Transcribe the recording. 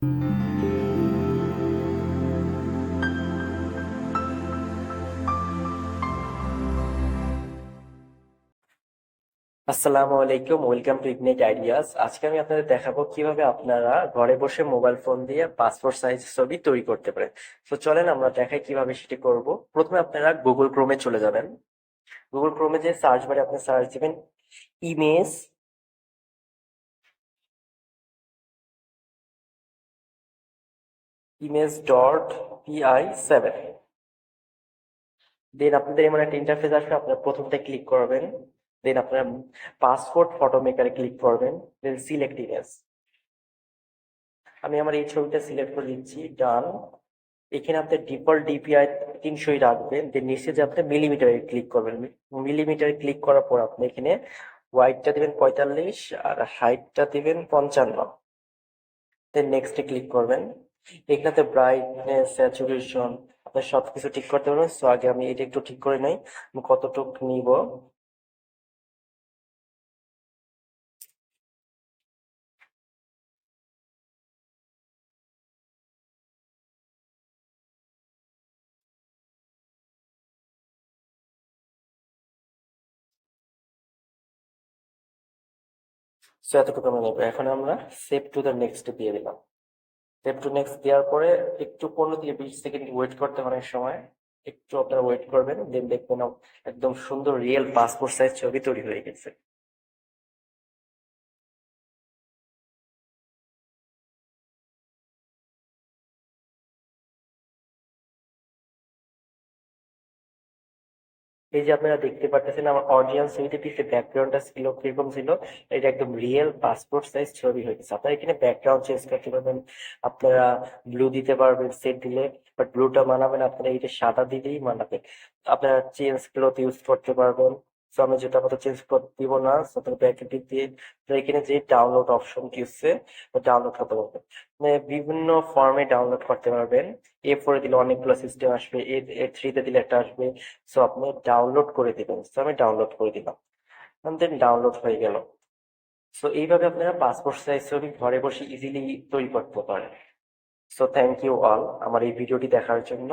আসসালামু আলাইকুম, welcome to ignite ideas. আজকে আমি আপনাদের দেখাবো কিভাবে আপনারা ঘরে বসে মোবাইল ফোন দিয়ে পাসপোর্ট সাইজ ছবি তৈরি করতে পারেন। তো চলেন আমরা দেখাই কিভাবে সেটি করব। প্রথমে আপনারা গুগল ক্রোমে চলে যাবেন। গুগল ক্রোমে যে সার্চ বারে আপনি সার্চ দিবেন ইমেজ image.pi7। দেন আপনাদের এমন একটা ইন্টারফেস আসবে, আপনারা প্রথমটা ক্লিক করবেন। দেন আপনারা পাসপোর্ট ফটো মেকারে ক্লিক করবেন। Then select image. আমি আমার এই ছবিটা সিলেক্ট করে দিচ্ছি, ডান। এখানে আপনি ডিফল্ট ডিপিআই 300 রাখবেন। দেন নিচে যে আপনি মিলিমিটারে ক্লিক করবেন। মিলিমিটারে ক্লিক করার পর আপনি এখানে ওয়াইডটা দিবেন 45 আর হাইটটা দিবেন 55। দেন নেক্সটে ক্লিক করবেন। এখানে ব্রাইটনেস, স্যাচুরেশন আপনি সবকিছু ঠিক করতে পারবেন। সো আগে আমি এটা একটু ঠিক করে নেই, আমি কতটুক নিব। সো এতটুকু আমি নেব। এখন আমরা সেভ টু দ্য নেক্সট দিয়ে দিলাম। সেভ টু নেক্সট দেওয়ার পরে একটু 15 থেকে 20 সেকেন্ড ওয়েট করতে হয় অনেক সময়। একটু আপনারা ওয়েট করবেন, দেন দেখবেন একদম সুন্দর রিয়েল পাসপোর্ট সাইজ ছবি তৈরি হয়ে গেছে। এই যে আপনারা দেখতে পাচ্ছেন আমার অরিজিনাল ছবিতে পিছে ব্যাকগ্রাউন্ডটা ছিল কিরকম ছিল, এটা একদম রিয়েল পাসপোর্ট সাইজ ছবি হয়ে গেছে। আপনারা এখানে ব্যাকগ্রাউন্ড চেঞ্জ করতে পারবেন, আপনারা ব্লু দিতে পারবেন সেট দিলে, বাট ব্লুটা মানাবেন আপনারা এটা সাদা দিলেই মানাবে। আপনারা চেঞ্জ ক্লথ ইউজ করতে পারবেন। তো আমি যেটা মতো চেঞ্জ ক্লথ দিব না, ব্যাকের দিক দিয়ে তো এখানে যে ডাউনলোড অপশন কি হচ্ছে ডাউনলোড করতে পারবেন। মানে বিভিন্ন ফর্মে ডাউনলোড করতে পারবেন। A4 দিলে অনেকগুলো সিস্টেম আসবে, A3 দিলে একটা আসবে। সো আপনি ডাউনলোড করে দিবেন। সো আমি ডাউনলোড করে দিলাম, দেন ডাউনলোড হয়ে গেল। সো এইভাবে আপনারা পাসপোর্ট সাইজ ছবি ঘরে বসে ইজিলি তৈরি করতে পারেন। সো থ্যাংক ইউ অল আমার এই ভিডিওটি দেখার জন্য।